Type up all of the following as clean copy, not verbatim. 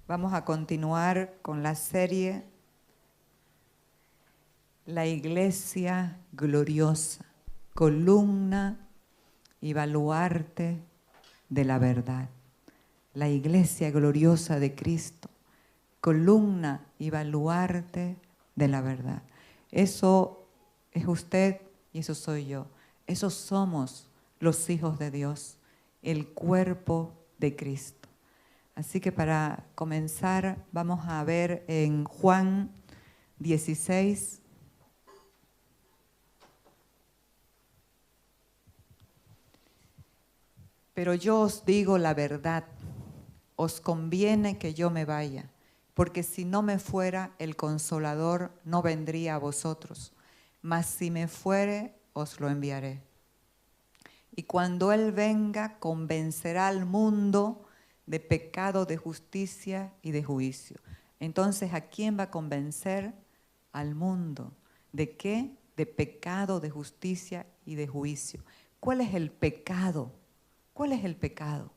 Vamos a continuar con la serie La Iglesia Gloriosa, columna y baluarte de la verdad. La Iglesia Gloriosa de Cristo, columna y baluarte de la verdad. Eso es usted y eso soy yo. Esos somos los hijos de Dios, el cuerpo de Cristo. Así que para comenzar vamos a ver en Juan 16, pero yo os digo la verdad, os conviene que yo me vaya, porque si no me fuera, el Consolador no vendría a vosotros, mas si me fuere, os lo enviaré. Y cuando Él venga, convencerá al mundo de pecado, de justicia y de juicio. Entonces, ¿a quién va a convencer? Al mundo. ¿De qué? De pecado, de justicia y de juicio. ¿Cuál es el pecado? ¿Cuál es el pecado?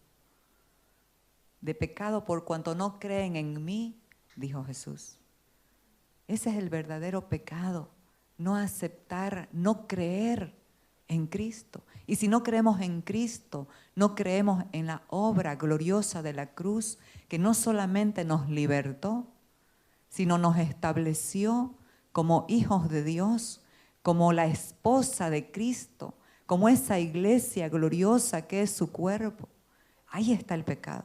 De pecado por cuanto no creen en mí, dijo Jesús. Ese es el verdadero pecado. No aceptar, no creer en Cristo. Y si no creemos en Cristo, no creemos en la obra gloriosa de la cruz, que no solamente nos libertó, sino nos estableció como hijos de Dios, como la esposa de Cristo, como esa iglesia gloriosa que es su cuerpo. Ahí está el pecado.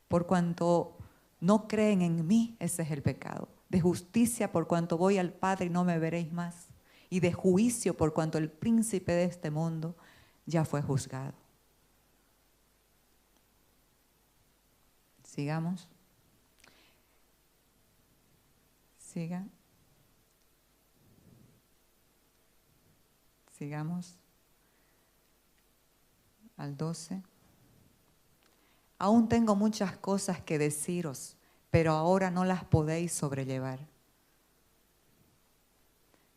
Por cuanto no creen en mí, ese es el pecado. De justicia por cuanto voy al Padre y no me veréis más. Y de juicio por cuanto el príncipe de este mundo ya fue juzgado. Sigamos. Siga. Sigamos al 12. Aún tengo muchas cosas que deciros, pero ahora no las podéis sobrellevar.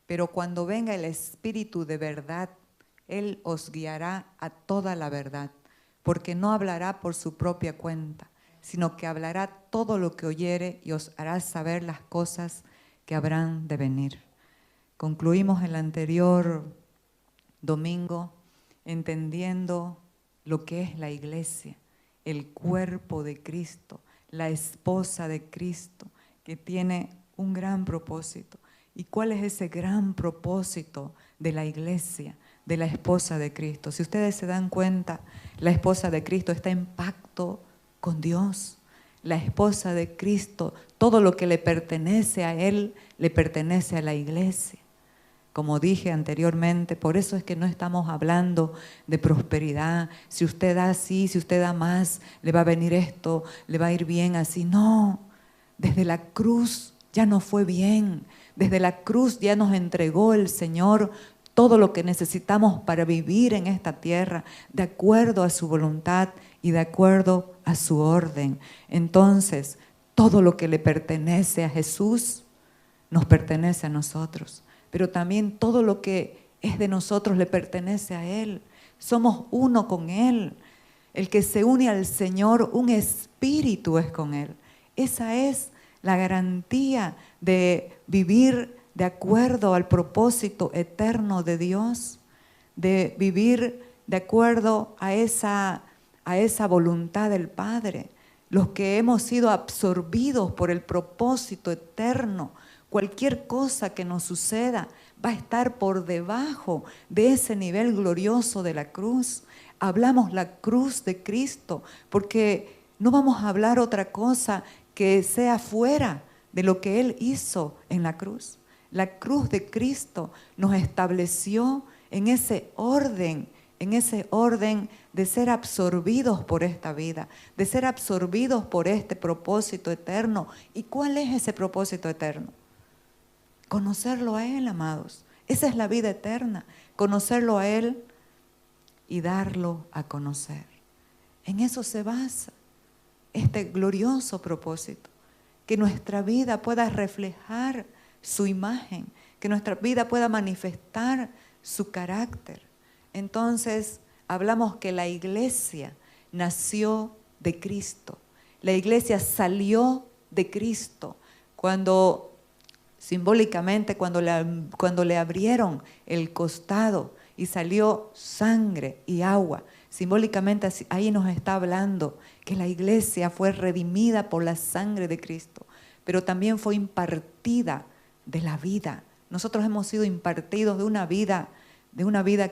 Pero cuando venga el Espíritu de verdad, Él os guiará a toda la verdad, porque no hablará por su propia cuenta, sino que hablará todo lo que oyere y os hará saber las cosas que habrán de venir. Concluimos el anterior domingo entendiendo lo que es la iglesia, el cuerpo de Cristo, la esposa de Cristo, que tiene un gran propósito. ¿Y cuál es ese gran propósito de la iglesia, de la esposa de Cristo? Si ustedes se dan cuenta, la esposa de Cristo está en pacto con Dios. La esposa de Cristo, todo lo que le pertenece a Él, le pertenece a la iglesia. Como dije anteriormente, por eso es que no estamos hablando de prosperidad. Si usted da así, si usted da más, le va a venir esto, le va a ir bien así. No, desde la cruz ya nos fue bien. Desde la cruz ya nos entregó el Señor todo lo que necesitamos para vivir en esta tierra, de acuerdo a su voluntad y de acuerdo a su orden. Entonces, todo lo que le pertenece a Jesús, nos pertenece a nosotros. Pero también todo lo que es de nosotros le pertenece a Él. Somos uno con Él. El que se une al Señor, un espíritu es con Él. Esa es la garantía de vivir de acuerdo al propósito eterno de Dios, de vivir de acuerdo a esa voluntad del Padre. Los que hemos sido absorbidos por el propósito eterno, cualquier cosa que nos suceda va a estar por debajo de ese nivel glorioso de la cruz. Hablamos la cruz de Cristo porque no vamos a hablar otra cosa que sea fuera de lo que Él hizo en la cruz. La cruz de Cristo nos estableció en ese orden de ser absorbidos por esta vida, de ser absorbidos por este propósito eterno. ¿Y cuál es ese propósito eterno? Conocerlo a Él, amados. Esa es la vida eterna, conocerlo a Él y darlo a conocer. En eso se basa este glorioso propósito, que nuestra vida pueda reflejar su imagen, que nuestra vida pueda manifestar su carácter. Entonces, hablamos que la iglesia nació de Cristo. La iglesia salió de Cristo cuando, simbólicamente, cuando le abrieron el costado y salió sangre y agua. Simbólicamente ahí nos está hablando que la iglesia fue redimida por la sangre de Cristo, pero también fue impartida de la vida. Nosotros hemos sido impartidos de una vida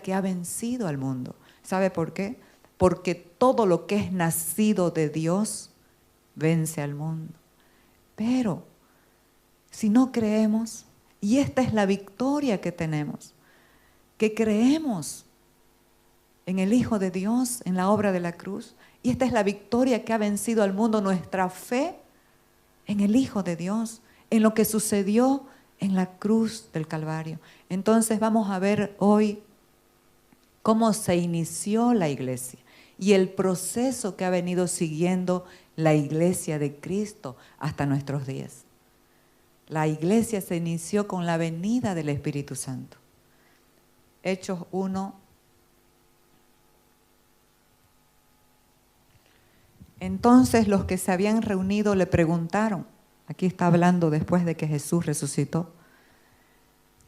que ha vencido al mundo. ¿Sabe por qué? Porque todo lo que es nacido de Dios vence al mundo. Pero si no creemos, y esta es la victoria que tenemos, que creemos en el Hijo de Dios, en la obra de la cruz, y esta es la victoria que ha vencido al mundo, nuestra fe en el Hijo de Dios, en lo que sucedió en la cruz del Calvario. Entonces vamos a ver hoy cómo se inició la iglesia y el proceso que ha venido siguiendo la iglesia de Cristo hasta nuestros días. La iglesia se inició con la venida del Espíritu Santo. Hechos 1. Entonces los que se habían reunido le preguntaron, aquí está hablando después de que Jesús resucitó,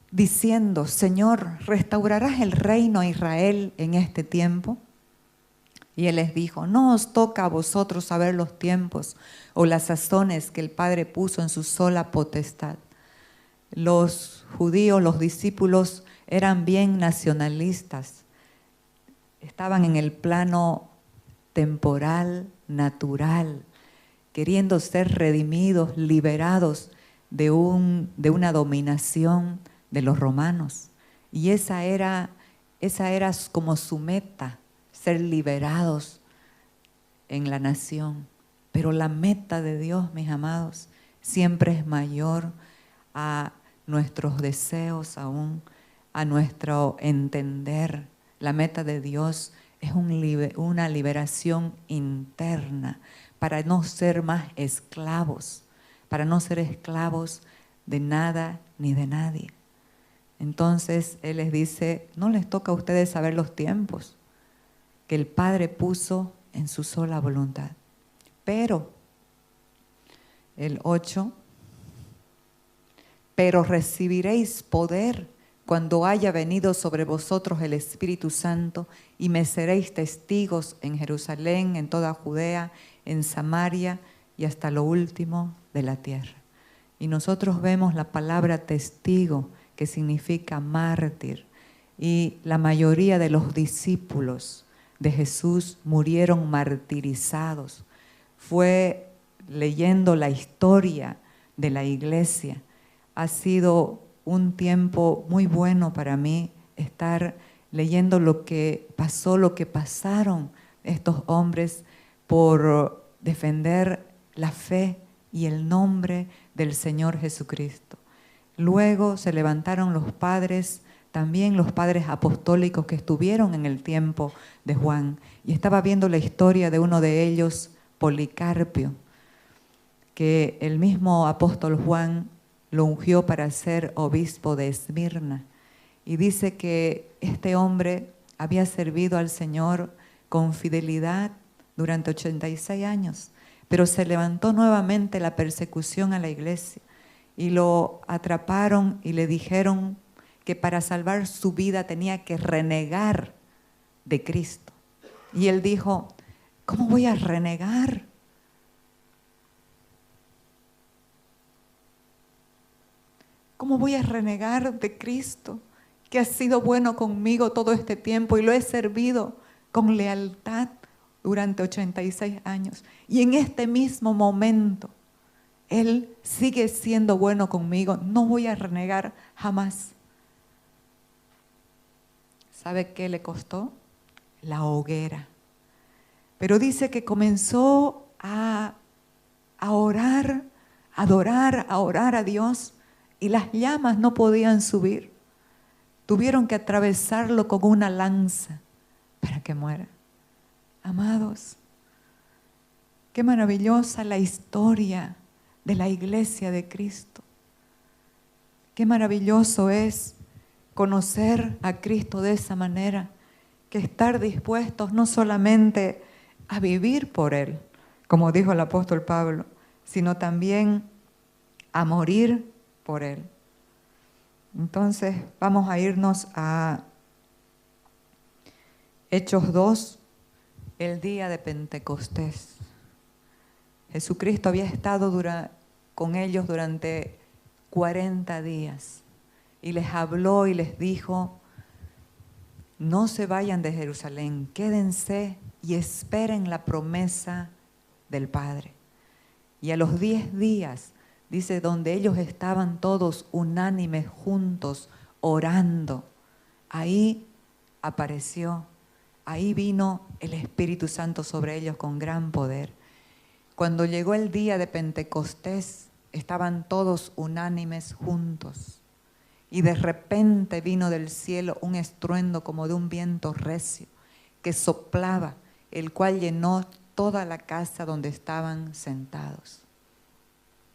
diciendo, Señor, ¿restaurarás el reino a Israel en este tiempo? Y él les dijo, no os toca a vosotros saber los tiempos o las sazones que el Padre puso en su sola potestad. Los judíos, los discípulos, eran bien nacionalistas. Estaban en el plano temporal, natural, queriendo ser redimidos, liberados de una dominación de los romanos. Y esa era como su meta, ser liberados en la nación. Pero la meta de Dios, mis amados, siempre es mayor a nuestros deseos aún, a nuestro entender. La meta de Dios es una liberación interna para no ser más esclavos, para no ser esclavos de nada ni de nadie. Entonces Él les dice, no les toca a ustedes saber los tiempos que el Padre puso en su sola voluntad. Pero, el 8, pero recibiréis poder cuando haya venido sobre vosotros el Espíritu Santo y me seréis testigos en Jerusalén, en toda Judea, en Samaria y hasta lo último de la tierra. Y nosotros vemos la palabra testigo, que significa mártir, y la mayoría de los discípulos de Jesús murieron martirizados. Fue leyendo la historia de la iglesia. Ha sido un tiempo muy bueno para mí estar leyendo lo que pasó, lo que pasaron estos hombres por defender la fe y el nombre del Señor Jesucristo. Luego se levantaron los padres, también los padres apostólicos que estuvieron en el tiempo de Juan. Y estaba viendo la historia de uno de ellos, Policarpio, que el mismo apóstol Juan lo ungió para ser obispo de Esmirna. Y dice que este hombre había servido al Señor con fidelidad durante 86 años, pero se levantó nuevamente la persecución a la iglesia y lo atraparon y le dijeron que para salvar su vida tenía que renegar de Cristo. Y él dijo, ¿cómo voy a renegar? ¿Cómo voy a renegar de Cristo, que ha sido bueno conmigo todo este tiempo y lo he servido con lealtad durante 86 años? Y en este mismo momento, Él sigue siendo bueno conmigo. No voy a renegar jamás. ¿Sabe qué le costó? La hoguera. Pero dice que comenzó a orar, a adorar, a orar a Dios, y las llamas no podían subir. Tuvieron que atravesarlo con una lanza para que muera. Amados, qué maravillosa la historia de la iglesia de Cristo. Qué maravilloso es conocer a Cristo de esa manera, que estar dispuestos no solamente a vivir por Él, como dijo el apóstol Pablo, sino también a morir por Él. Entonces vamos a irnos a Hechos 2, el día de Pentecostés. Jesucristo había estado con ellos durante 40 días y les habló y les dijo: no se vayan de Jerusalén, quédense y esperen la promesa del Padre. Y a los 10 días, dice, donde ellos estaban todos unánimes juntos, orando, ahí apareció, ahí vino el Espíritu Santo sobre ellos con gran poder. Cuando llegó el día de Pentecostés, estaban todos unánimes juntos. Y de repente vino del cielo un estruendo como de un viento recio que soplaba, el cual llenó toda la casa donde estaban sentados.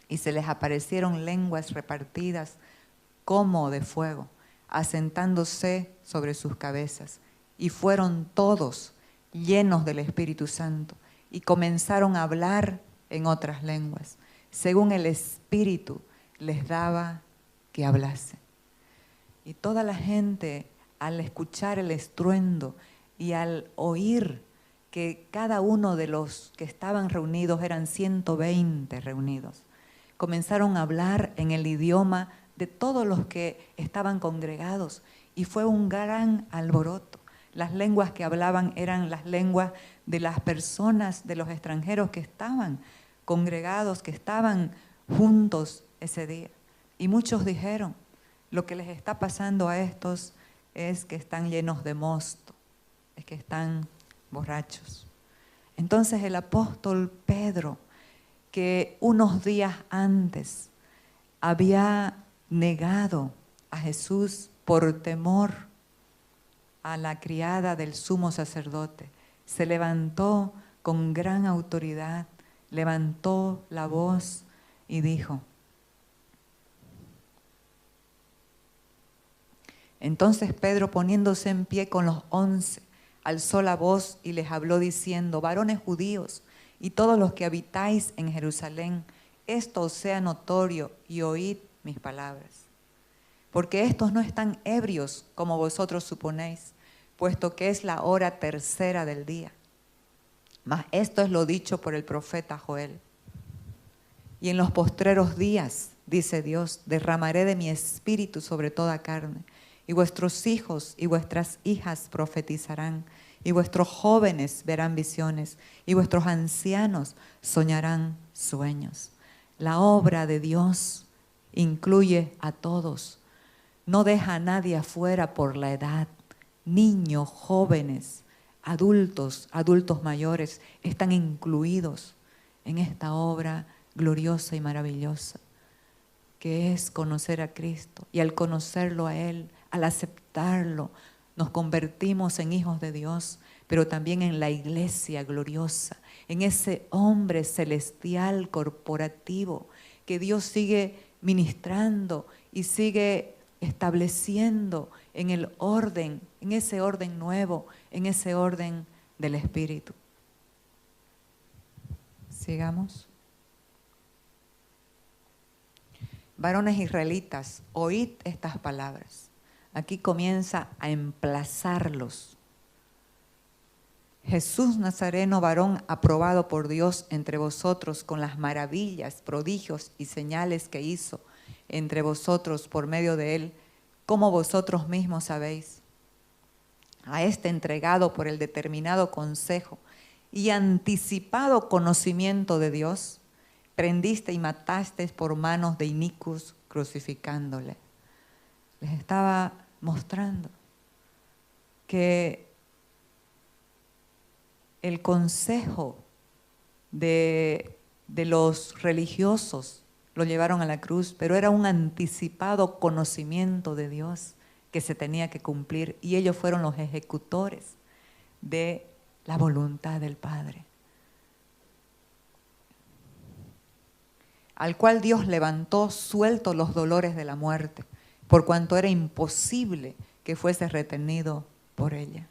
Y se les aparecieron lenguas repartidas como de fuego, asentándose sobre sus cabezas. Y fueron todos llenos del Espíritu Santo y comenzaron a hablar en otras lenguas, según el Espíritu les daba que hablasen. Y toda la gente, al escuchar el estruendo y al oír que cada uno de los que estaban reunidos, eran 120 reunidos, comenzaron a hablar en el idioma de todos los que estaban congregados, y fue un gran alboroto. Las lenguas que hablaban eran las lenguas de las personas, de los extranjeros que estaban congregados, que estaban juntos ese día. Y muchos dijeron: lo que les está pasando a estos es que están llenos de mosto, es que están borrachos. Entonces el apóstol Pedro, que unos días antes había negado a Jesús por temor a la criada del sumo sacerdote, se levantó con gran autoridad, levantó la voz y dijo. Entonces Pedro, poniéndose en pie con los 11, alzó la voz y les habló diciendo: varones judíos y todos los que habitáis en Jerusalén, esto os sea notorio y oíd mis palabras. Porque estos no están ebrios como vosotros suponéis, puesto que es la hora tercera del día. Mas esto es lo dicho por el profeta Joel. Y en los postreros días, dice Dios, derramaré de mi espíritu sobre toda carne, y vuestros hijos y vuestras hijas profetizarán, y vuestros jóvenes verán visiones, y vuestros ancianos soñarán sueños. La obra de Dios incluye a todos, no deja a nadie afuera por la edad. Niños, jóvenes, adultos mayores están incluidos en esta obra gloriosa y maravillosa, que es conocer a Cristo. Y al conocerlo a Él, al aceptarlo, nos convertimos en hijos de Dios, pero también en la iglesia gloriosa, en ese hombre celestial corporativo que Dios sigue ministrando y sigue estableciendo en el orden, en ese orden nuevo, en ese orden del Espíritu. Sigamos. Varones israelitas, oíd estas palabras. Aquí comienza a emplazarlos. Jesús Nazareno, varón aprobado por Dios entre vosotros con las maravillas, prodigios y señales que hizo entre vosotros por medio de él, como vosotros mismos sabéis. A este entregado por el determinado consejo y anticipado conocimiento de Dios, prendiste y mataste por manos de inicuos crucificándole. Les estaba mostrando que el consejo de los religiosos lo llevaron a la cruz, pero era un anticipado conocimiento de Dios que se tenía que cumplir, y ellos fueron los ejecutores de la voluntad del Padre, al cual Dios levantó suelto los dolores de la muerte, por cuanto era imposible que fuese retenido por ella.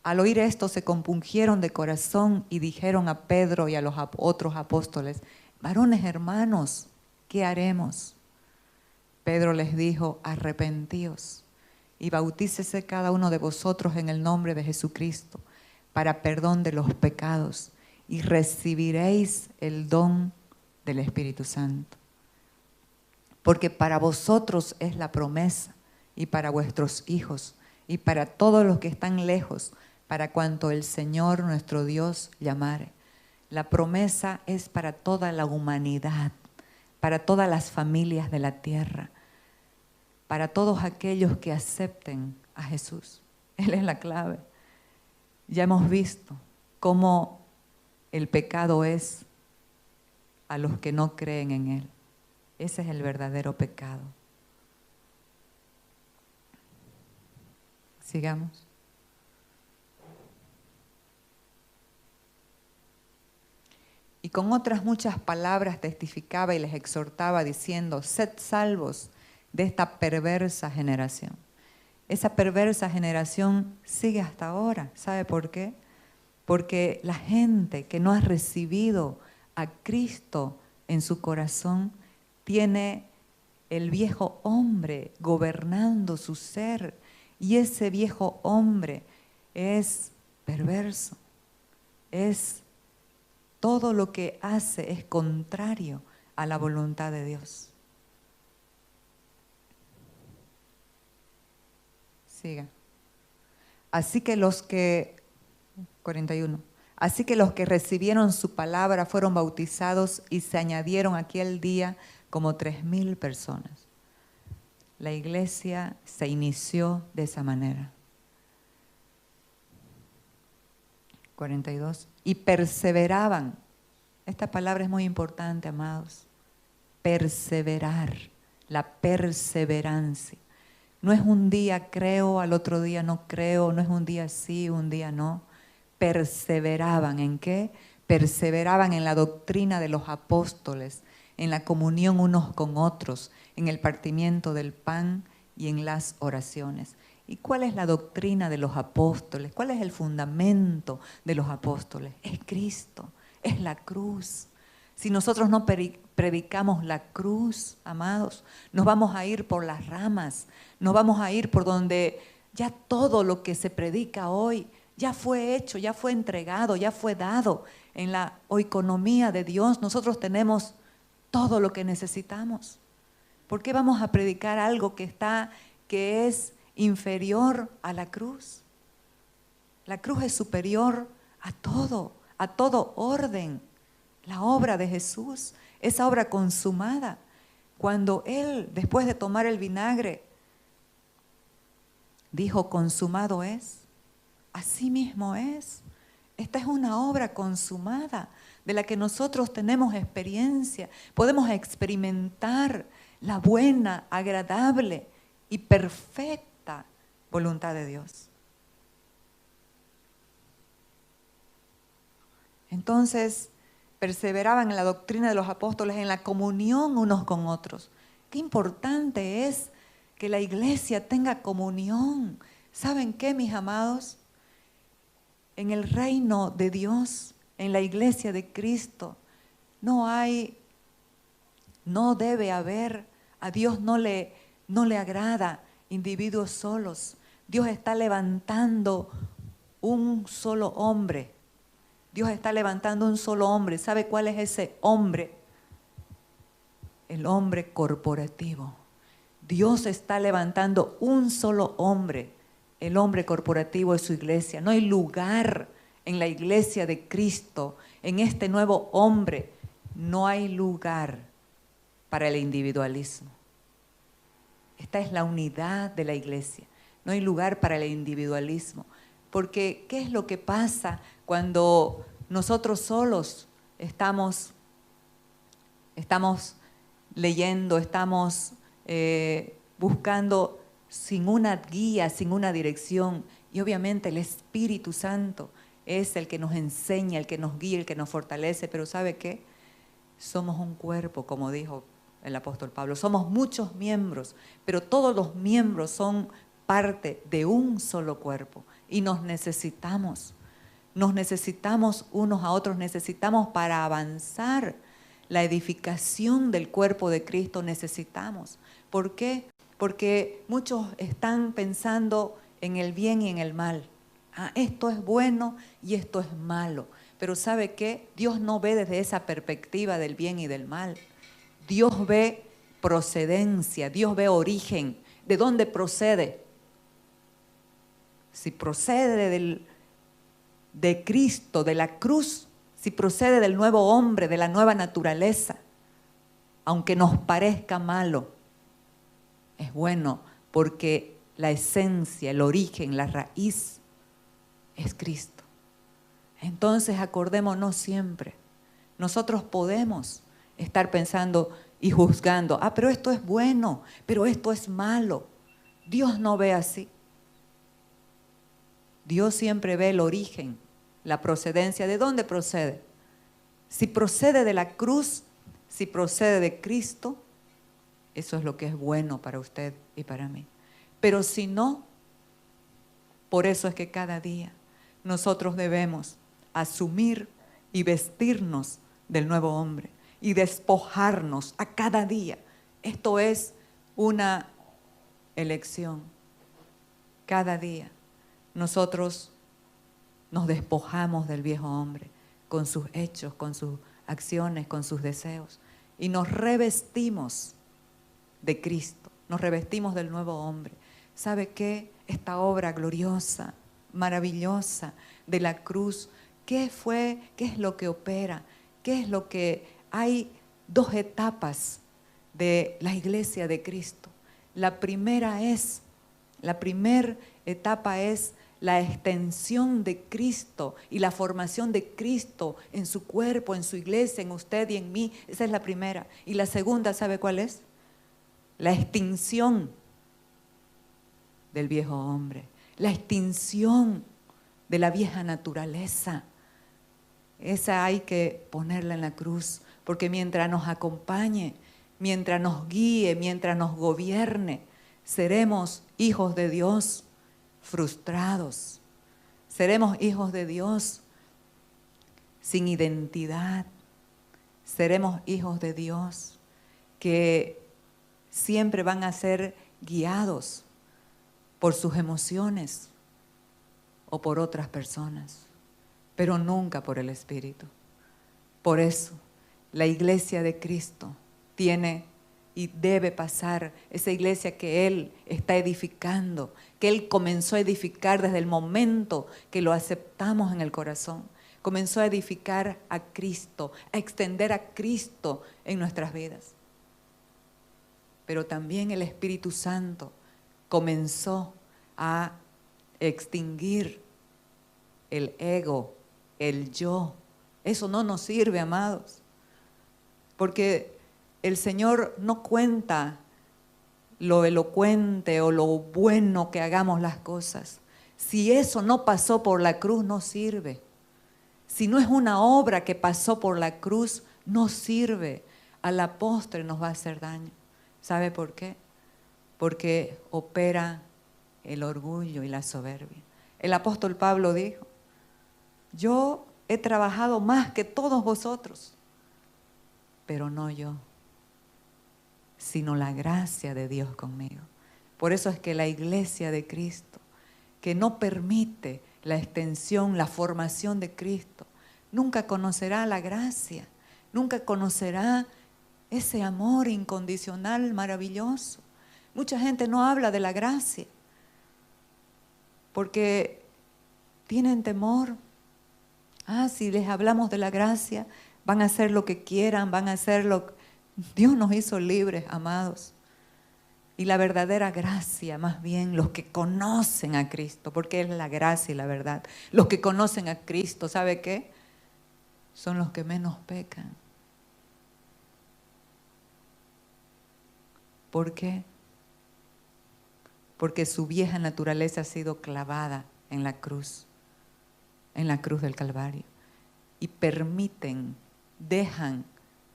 Al oír esto se compungieron de corazón y dijeron a Pedro y a los otros apóstoles: varones hermanos, ¿qué haremos? Pedro les dijo: arrepentíos y bautícese cada uno de vosotros en el nombre de Jesucristo para perdón de los pecados y recibiréis el don del Espíritu Santo. Porque para vosotros es la promesa y para vuestros hijos y para todos los que están lejos, para cuanto el Señor nuestro Dios llamare. La promesa es para toda la humanidad, para todas las familias de la tierra, para todos aquellos que acepten a Jesús. Él es la clave. Ya hemos visto cómo el pecado es a los que no creen en Él. Ese es el verdadero pecado. Sigamos. Y con otras muchas palabras testificaba y les exhortaba diciendo: sed salvos de esta perversa generación. Esa perversa generación sigue hasta ahora. ¿Sabe por qué? Porque la gente que no ha recibido a Cristo en su corazón tiene el viejo hombre gobernando su ser, y ese viejo hombre es perverso, todo lo que hace es contrario a la voluntad de Dios. Siga. Así que los que 41. Así que los que recibieron su palabra fueron bautizados y se añadieron aquel día como 3,000 personas. La iglesia se inició de esa manera. 42. Y perseveraban. Esta palabra es muy importante, amados. Perseverar, la perseverancia. No es un día creo, al otro día no creo, no es un día sí, un día no. Perseveraban, ¿en qué? Perseveraban en la doctrina de los apóstoles, en la comunión unos con otros, en el partimiento del pan y en las oraciones. ¿Y cuál es la doctrina de los apóstoles? ¿Cuál es el fundamento de los apóstoles? Es Cristo, es la cruz. Si nosotros no predicamos la cruz, amados, nos vamos a ir por las ramas, nos vamos a ir por donde ya todo lo que se predica hoy ya fue hecho, ya fue entregado, ya fue dado. En la oikonomía de Dios nosotros tenemos todo lo que necesitamos. ¿Por qué vamos a predicar algo que es inferior a la cruz? La cruz es superior a todo orden. La obra de Jesús, esa obra consumada. Cuando Él, después de tomar el vinagre, dijo: consumado es, así mismo es. Esta es una obra consumada de la que nosotros tenemos experiencia. Podemos experimentar la buena, agradable y perfecta voluntad de Dios. Entonces, perseveraban en la doctrina de los apóstoles, en la comunión unos con otros. Qué importante es que la iglesia tenga comunión. ¿Saben qué, mis amados? En el reino de Dios, en la iglesia de Cristo, no debe haber, a Dios no le agrada individuos solos. Dios está levantando un solo hombre. Dios está levantando un solo hombre. ¿Sabe cuál es ese hombre? El hombre corporativo. Dios está levantando un solo hombre, el hombre corporativo de su iglesia. No hay lugar en la iglesia de Cristo, en este nuevo hombre. No hay lugar para el individualismo. Esta es la unidad de la iglesia. No hay lugar para el individualismo. Porque, ¿qué es lo que pasa cuando nosotros solos estamos leyendo, estamos buscando sin una guía, sin una dirección? Y obviamente el Espíritu Santo es el que nos enseña, el que nos guía, el que nos fortalece. Pero ¿sabe qué? Somos un cuerpo, como dijo el apóstol Pablo. Somos muchos miembros, pero todos los miembros son parte de un solo cuerpo. y nos necesitamos unos a otros, necesitamos para avanzar la edificación del cuerpo de Cristo, necesitamos. ¿Por qué? Porque muchos están pensando en el bien y en el mal. Esto es bueno y esto es malo. Pero ¿sabe qué? Dios no ve desde esa perspectiva del bien y del mal. Dios ve procedencia, Dios ve origen. ¿De dónde procede? Si procede de Cristo, de la cruz, si procede del nuevo hombre, de la nueva naturaleza, aunque nos parezca malo, es bueno porque la esencia, el origen, la raíz es Cristo. Entonces acordémonos siempre, nosotros podemos estar pensando y juzgando, pero esto es bueno, pero esto es malo. Dios no ve así. Dios siempre ve el origen, la procedencia. ¿De dónde procede? Si procede de la cruz, si procede de Cristo, eso es lo que es bueno para usted y para mí. Pero si no, por eso es que cada día nosotros debemos asumir y vestirnos del nuevo hombre y despojarnos a cada día. Esto es una elección. Cada día nosotros nos despojamos del viejo hombre con sus hechos, con sus acciones, con sus deseos y nos revestimos de Cristo, nos revestimos del nuevo hombre. ¿Sabe qué? Esta obra gloriosa, maravillosa de la cruz, ¿qué es lo que opera? ¿Qué es lo que hay? Dos etapas de la iglesia de Cristo. La primera etapa es la extensión de Cristo y la formación de Cristo en su cuerpo, en su iglesia, en usted y en mí. Esa es la primera. Y la segunda, ¿sabe cuál es? La extinción del viejo hombre, la extinción de la vieja naturaleza. Esa hay que ponerla en la cruz, porque mientras nos acompañe, mientras nos guíe, mientras nos gobierne, seremos hijos de Dios frustrados. Seremos hijos de Dios sin identidad. Seremos hijos de Dios que siempre van a ser guiados por sus emociones o por otras personas, pero nunca por el Espíritu. Por eso, la iglesia de Cristo tiene y debe pasar, esa iglesia que Él está edificando, que Él comenzó a edificar desde el momento que lo aceptamos en el corazón. Comenzó a edificar a Cristo, a extender a Cristo en nuestras vidas. Pero también el Espíritu Santo comenzó a extinguir el ego, el yo. Eso no nos sirve, amados, porque el Señor no cuenta lo elocuente o lo bueno que hagamos las cosas. Si eso no pasó por la cruz, no sirve. Si no es una obra que pasó por la cruz, no sirve. A la postre nos va a hacer daño. ¿Sabe por qué? Porque opera el orgullo y la soberbia. El apóstol Pablo dijo, yo he trabajado más que todos vosotros, pero no yo, sino la gracia de Dios conmigo. Por eso es que la iglesia de Cristo, que no permite la extensión, la formación de Cristo, nunca conocerá la gracia, nunca conocerá ese amor incondicional maravilloso. Mucha gente no habla de la gracia porque tienen temor. Si les hablamos de la gracia, van a hacer lo que quieran, van a hacer lo que... Dios nos hizo libres, amados. Y la verdadera gracia, más bien, los que conocen a Cristo, porque es la gracia y la verdad. Los que conocen a Cristo, ¿sabe qué? Son los que menos pecan. ¿Por qué? Porque su vieja naturaleza ha sido clavada en la cruz del Calvario. Y permiten, dejan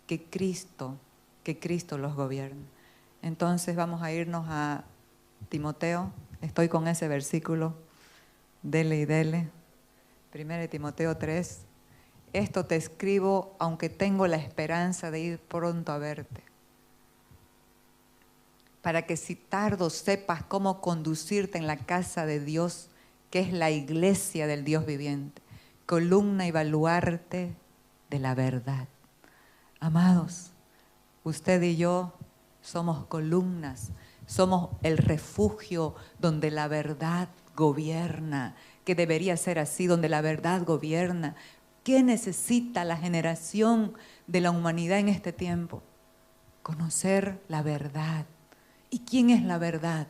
que Cristo los gobierne. Entonces vamos a irnos a Timoteo. Estoy con ese versículo Dele y dele. 1 Timoteo 3. Esto te escribo aunque tengo la esperanza de ir pronto a verte, para que si tardo sepas cómo conducirte en la casa de Dios, que es la iglesia del Dios viviente, columna y baluarte de la verdad. Amados, usted y yo somos columnas, somos el refugio donde la verdad gobierna, que debería ser así, donde la verdad gobierna. ¿Qué necesita la generación de la humanidad en este tiempo? Conocer la verdad. ¿Y quién es la verdad?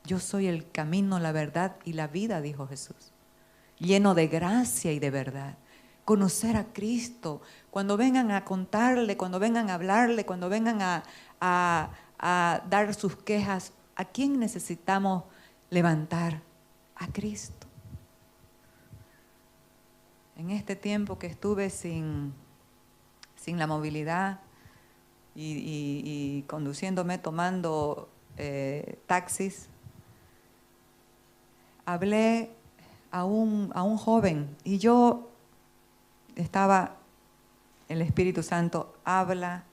Yo soy el camino, la verdad y la vida, dijo Jesús, lleno de gracia y de verdad. Conocer a Cristo. Cuando vengan a contarle, cuando vengan a hablarle, cuando vengan a dar sus quejas, ¿a quién necesitamos levantar? A Cristo. En este tiempo que estuve sin la movilidad y conduciéndome, tomando taxis, hablé a un joven y yo estaba, el Espíritu Santo habla.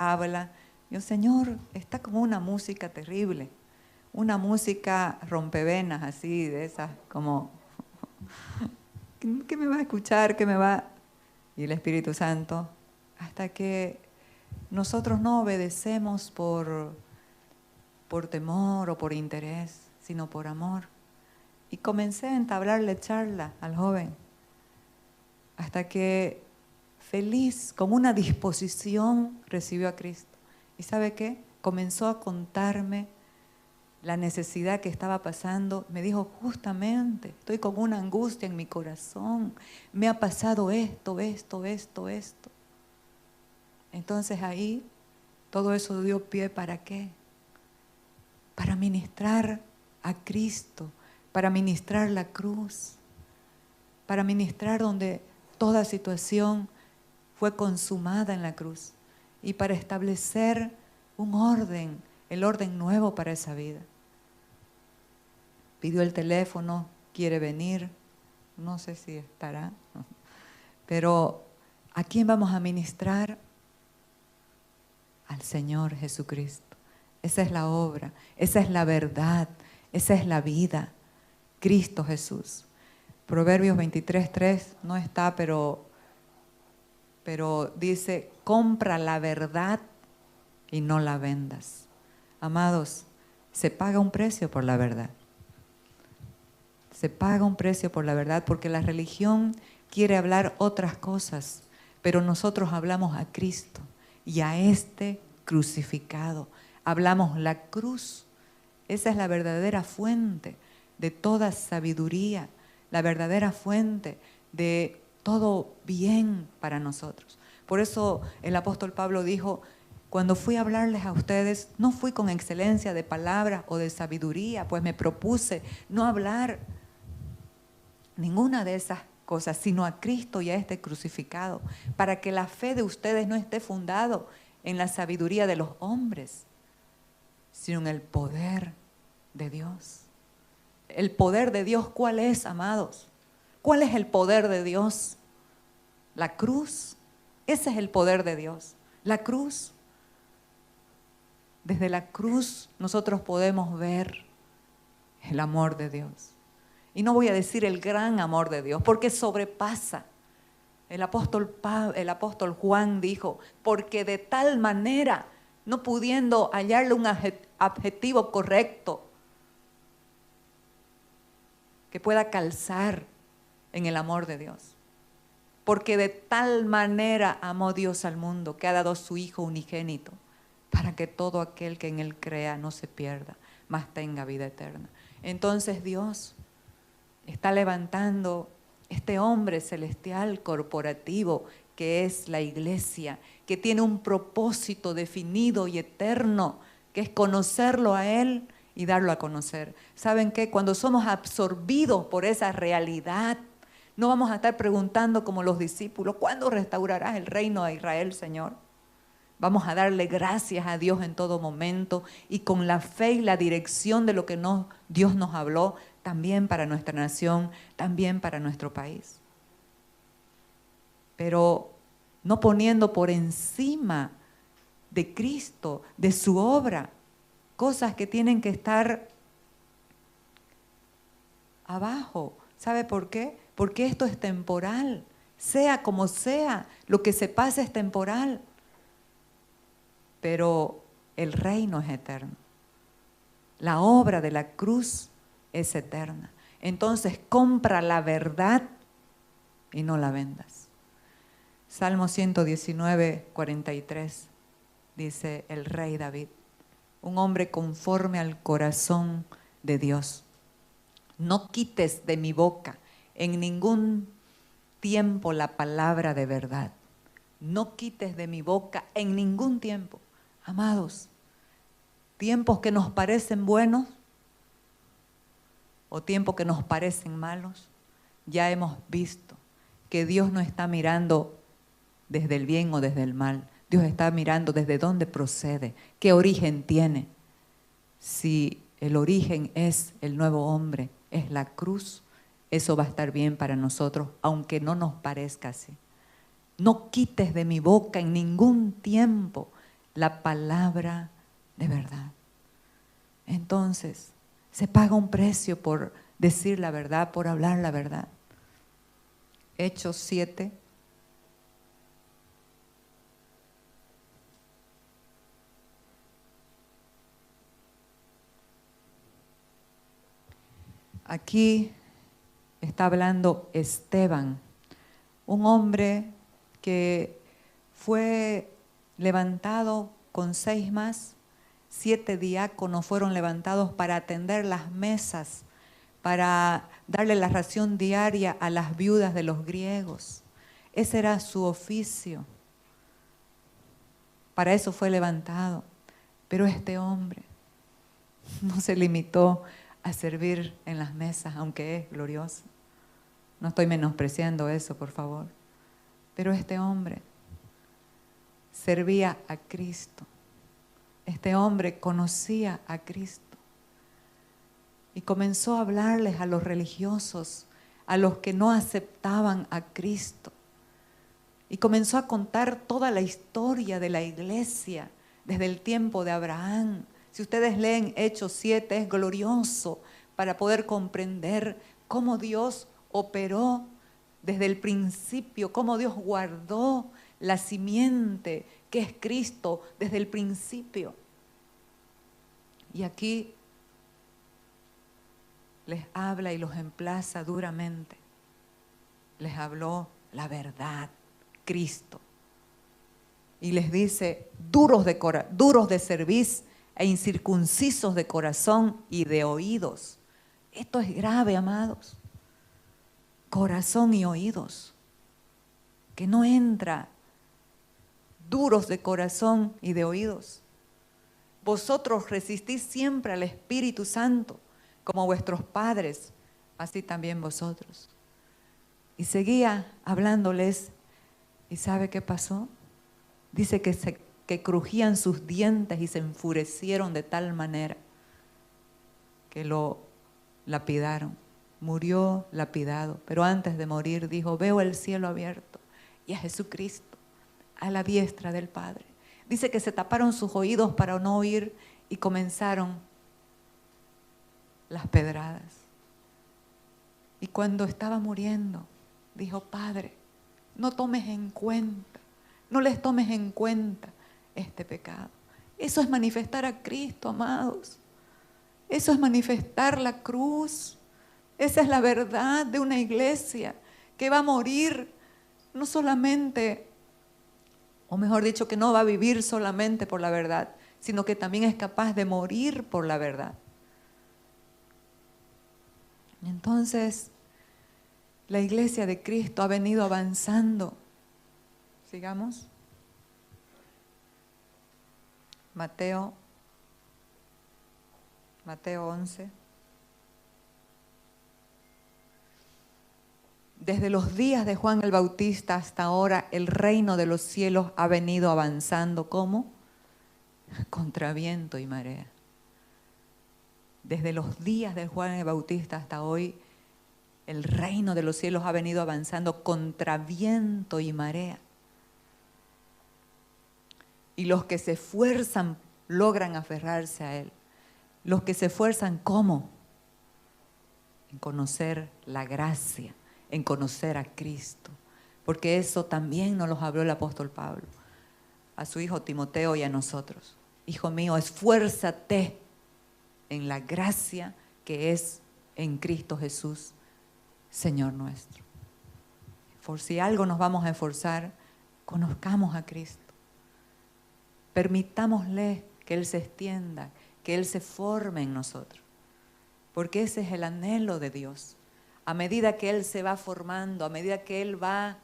Yo, Señor, está como una música terrible, una música rompevenas así, de esas como, ¿qué me va a escuchar? ¿Qué me va? Y el Espíritu Santo, hasta que nosotros no obedecemos por temor o por interés, sino por amor. Y comencé a entablarle charla al joven, hasta que feliz, con una disposición, recibió a Cristo. ¿Y sabe qué? Comenzó a contarme la necesidad que estaba pasando. Me dijo, justamente, estoy con una angustia en mi corazón. Me ha pasado esto. Entonces ahí, todo eso dio pie, ¿para qué? Para ministrar a Cristo, para ministrar la cruz, para ministrar donde toda situación fue consumada en la cruz y para establecer un orden, el orden nuevo para esa vida. Pidió el teléfono, quiere venir, no sé si estará, pero ¿a quién vamos a ministrar? Al Señor Jesucristo. Esa es la obra, esa es la verdad, esa es la vida, Cristo Jesús. Proverbios 23:3 no está, pero dice, compra la verdad y no la vendas. Amados, se paga un precio por la verdad. Se paga un precio por la verdad porque la religión quiere hablar otras cosas, pero nosotros hablamos a Cristo y a este crucificado. Hablamos la cruz. Esa es la verdadera fuente de toda sabiduría, la verdadera fuente de todo bien para nosotros. Por eso el apóstol Pablo dijo, cuando fui a hablarles a ustedes, no fui con excelencia de palabra o de sabiduría, pues me propuse no hablar ninguna de esas cosas, sino a Cristo y a este crucificado, para que la fe de ustedes no esté fundado en la sabiduría de los hombres, sino en el poder de Dios. El poder de Dios, ¿cuál es, amados? ¿Cuál es el poder de Dios? La cruz. Ese es el poder de Dios. La cruz. Desde la cruz nosotros podemos ver el amor de Dios. Y no voy a decir el gran amor de Dios, porque sobrepasa. El apóstol Juan dijo, porque de tal manera, no pudiendo hallarle un adjetivo correcto que pueda calzar en el amor de Dios. Porque de tal manera amó Dios al mundo, que ha dado a su Hijo unigénito, para que todo aquel que en Él crea no se pierda, mas tenga vida eterna. Entonces Dios está levantando este hombre celestial corporativo que es la iglesia, que tiene un propósito definido y eterno, que es conocerlo a Él y darlo a conocer. ¿Saben qué? Cuando somos absorbidos por esa realidad, no vamos a estar preguntando como los discípulos, ¿cuándo restaurarás el reino de Israel, Señor? Vamos a darle gracias a Dios en todo momento y con la fe y la dirección de lo que Dios nos habló, también para nuestra nación, también para nuestro país. Pero no poniendo por encima de Cristo, de su obra, cosas que tienen que estar abajo. ¿Sabe por qué? Porque esto es temporal. Sea como sea, lo que se pasa es temporal. Pero el reino es eterno. La obra de la cruz es eterna. Entonces compra la verdad y no la vendas. Salmo 119, 43, dice el rey David, un hombre conforme al corazón de Dios. No quites de mi boca en ningún tiempo la palabra de verdad. No quites de mi boca en ningún tiempo. Amados, tiempos que nos parecen buenos o tiempos que nos parecen malos, ya hemos visto que Dios no está mirando desde el bien o desde el mal. Dios está mirando desde dónde procede, qué origen tiene. Si el origen es el nuevo hombre, es la cruz, eso va a estar bien para nosotros, aunque no nos parezca así. No quites de mi boca en ningún tiempo la palabra de verdad. Entonces, se paga un precio por decir la verdad, por hablar la verdad. Hechos 7. Aquí está hablando Esteban, un hombre que fue levantado con 6 más, 7 diáconos fueron levantados para atender las mesas, para darle la ración diaria a las viudas de los griegos. Ese era su oficio. Para eso fue levantado. Pero este hombre no se limitó a servir en las mesas, aunque es glorioso. No estoy menospreciando eso, por favor. Pero este hombre servía a Cristo. Este hombre conocía a Cristo. Y comenzó a hablarles a los religiosos, a los que no aceptaban a Cristo. Y comenzó a contar toda la historia de la iglesia desde el tiempo de Abraham. Si ustedes leen Hechos 7, es glorioso para poder comprender cómo Dios operó desde el principio, cómo Dios guardó la simiente que es Cristo desde el principio. Y aquí les habla y los emplaza duramente. Les habló la verdad, Cristo. Y les dice, duros de cerviz e incircuncisos de corazón y de oídos. Esto es grave, amados. Corazón y oídos. Que no entra. Duros de corazón y de oídos. Vosotros resistís siempre al Espíritu Santo, como vuestros padres, así también vosotros. Y seguía hablándoles, ¿y sabe qué pasó? Dice que crujían sus dientes y se enfurecieron de tal manera que lo lapidaron. Murió lapidado, pero antes de morir dijo, veo el cielo abierto y a Jesucristo a la diestra del Padre. Dice que se taparon sus oídos para no oír y comenzaron las pedradas. Y cuando estaba muriendo, dijo, Padre, no tomes en cuenta, no les tomes en cuenta este pecado. Eso es manifestar a Cristo, amados. Eso es manifestar la cruz. Esa es la verdad de una iglesia que va a morir no solamente, o mejor dicho, que no va a vivir solamente por la verdad, sino que también es capaz de morir por la verdad. Entonces, la iglesia de Cristo ha venido avanzando. Sigamos. Mateo 11. Desde los días de Juan el Bautista hasta ahora, el reino de los cielos ha venido avanzando. ¿Cómo? Contra viento y marea. desde los días de Juan el Bautista hasta hoy, el reino de los cielos ha venido avanzando contra viento y marea. Y los que se esfuerzan logran aferrarse a Él. Los que se esfuerzan, ¿cómo? En conocer la gracia, en conocer a Cristo. Porque eso también nos lo habló el apóstol Pablo a su hijo Timoteo y a nosotros. Hijo mío, esfuérzate en la gracia que es en Cristo Jesús, Señor nuestro. Por si algo nos vamos a esforzar, conozcamos a Cristo. Permitámosle que Él se extienda, que Él se forme en nosotros. Porque ese es el anhelo de Dios. A medida que Él se va formando, a medida que Él va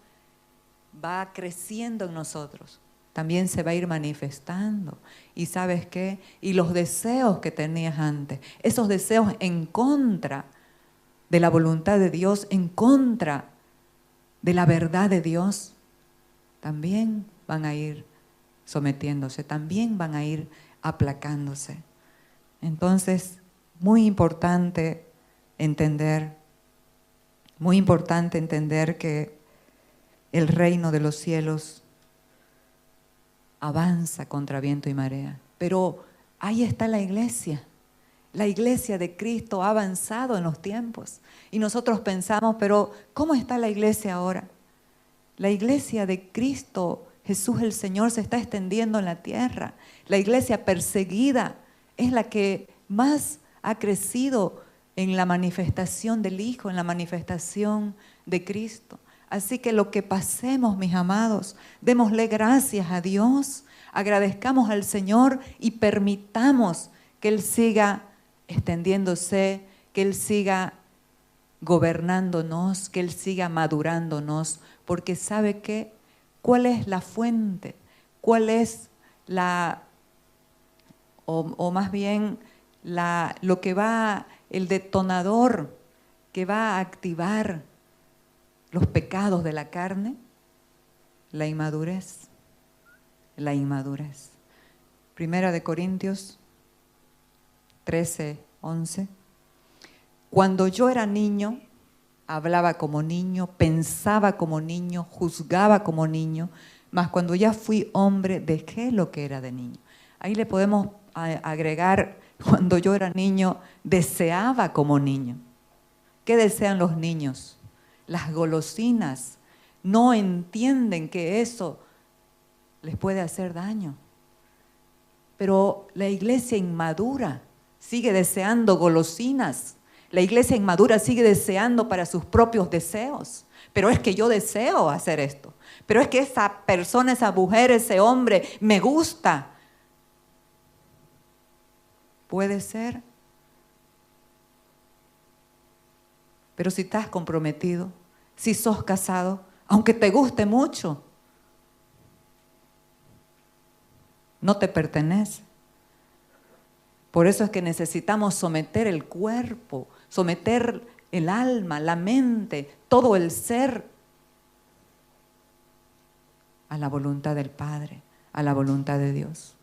creciendo en nosotros, también se va a ir manifestando. ¿Y sabes qué? Y los deseos que tenías antes, esos deseos en contra de la voluntad de Dios, en contra de la verdad de Dios, también van a ir sometiéndose, también van a ir aplacándose. Entonces, muy importante entender que el reino de los cielos avanza contra viento y marea. Pero ahí está la iglesia. La iglesia de Cristo ha avanzado en los tiempos. Y nosotros pensamos, pero ¿cómo está la iglesia ahora? La iglesia de Cristo, Jesús el Señor, se está extendiendo en la tierra. La iglesia perseguida es la que más ha crecido en la manifestación del Hijo, en la manifestación de Cristo. Así que lo que pasemos, mis amados, démosle gracias a Dios, agradezcamos al Señor y permitamos que Él siga extendiéndose, que Él siga gobernándonos, que Él siga madurándonos, porque ¿sabe qué? ¿Cuál es la fuente? ¿Cuál es o más bien lo que va, el detonador que va a activar los pecados de la carne? La inmadurez. La inmadurez. Primera de Corintios 13:11. Cuando yo era niño, hablaba como niño, pensaba como niño, juzgaba como niño, mas cuando ya fui hombre, dejé lo que era de niño. Ahí le podemos agregar, cuando yo era niño, deseaba como niño. ¿Qué desean los niños? Las golosinas. No entienden que eso les puede hacer daño. Pero la iglesia inmadura sigue deseando golosinas. La iglesia inmadura sigue deseando para sus propios deseos. Pero es que yo deseo hacer esto. Pero es que esa persona, esa mujer, ese hombre me gusta. Puede ser. Pero si estás comprometido, si sos casado, aunque te guste mucho, no te pertenece. Por eso es que necesitamos someter el cuerpo, someter el alma, la mente, todo el ser a la voluntad del Padre, a la voluntad de Dios.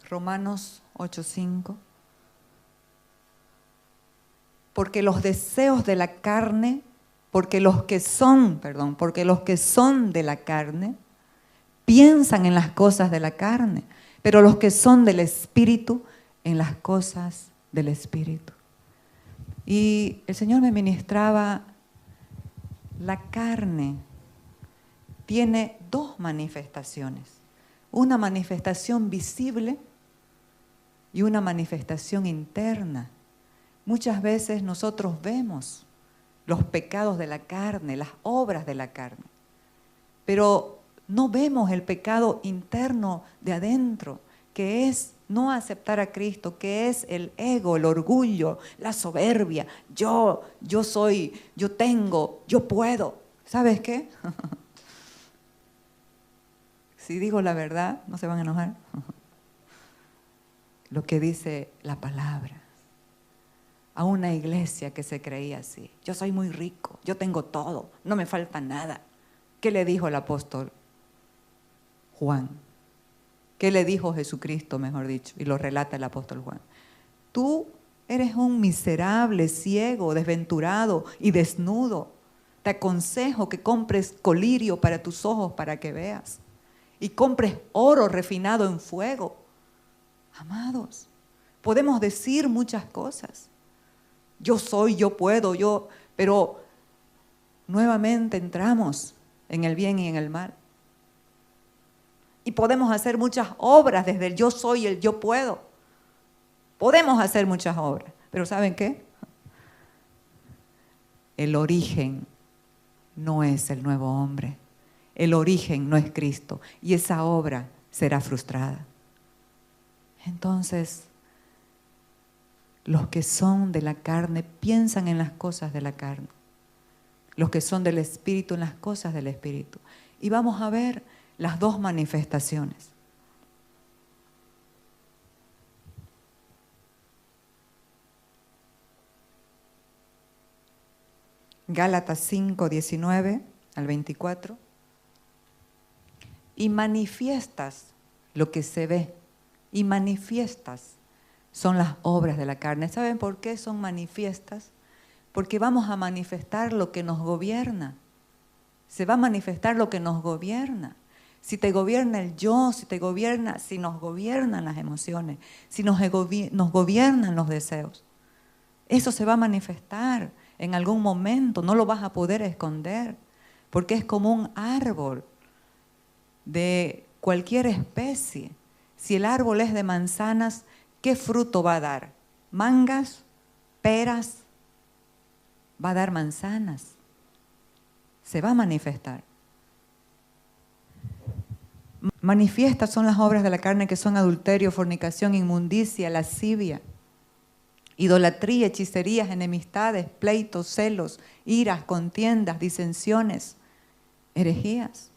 Romanos 8:5. Porque los deseos de la carne, porque los que son de la carne, piensan en las cosas de la carne, pero los que son del Espíritu, en las cosas del Espíritu. Y el Señor me ministraba, la carne tiene dos manifestaciones. Una manifestación visible y una manifestación interna. Muchas veces nosotros vemos los pecados de la carne, las obras de la carne, pero no vemos el pecado interno de adentro, que es no aceptar a Cristo, que es el ego, el orgullo, la soberbia. Yo soy, yo tengo, yo puedo. ¿Sabes qué? Si digo la verdad, ¿no se van a enojar? Lo que dice la palabra. A una iglesia que se creía así. Yo soy muy rico, yo tengo todo, no me falta nada. ¿Qué le dijo el apóstol Juan. ¿Qué le dijo Jesucristo, mejor dicho? Y lo relata el apóstol Juan. Tú eres un miserable, ciego, desventurado y desnudo. Te aconsejo que compres colirio para tus ojos para que veas. Y compres oro refinado en fuego. Amados, podemos decir muchas cosas. Yo soy, yo puedo, pero nuevamente entramos en el bien y en el mal. Y podemos hacer muchas obras desde el yo soy y el yo puedo. Podemos hacer muchas obras, pero ¿saben qué? El origen no es el nuevo hombre. El origen no es Cristo. Y esa obra será frustrada. Entonces, los que son de la carne piensan en las cosas de la carne. Los que son del Espíritu en las cosas del Espíritu. Y vamos a ver las dos manifestaciones. Gálatas 5, 19 al 24. Y manifiestas lo que se ve. Y manifiestas son las obras de la carne. ¿Saben por qué son manifiestas? Porque vamos a manifestar lo que nos gobierna. Se va a manifestar lo que nos gobierna. Si te gobierna el yo, si nos gobiernan las emociones, si nos gobiernan los deseos, eso se va a manifestar en algún momento, no lo vas a poder esconder, porque es como un árbol de cualquier especie. Si el árbol es de manzanas, ¿qué fruto va a dar? ¿Mangas? ¿Peras? Va a dar manzanas. Se va a manifestar. Manifiestas son las obras de la carne, que son adulterio, fornicación, inmundicia, lascivia, idolatría, hechicerías, enemistades, pleitos, celos, iras, contiendas, disensiones, herejías.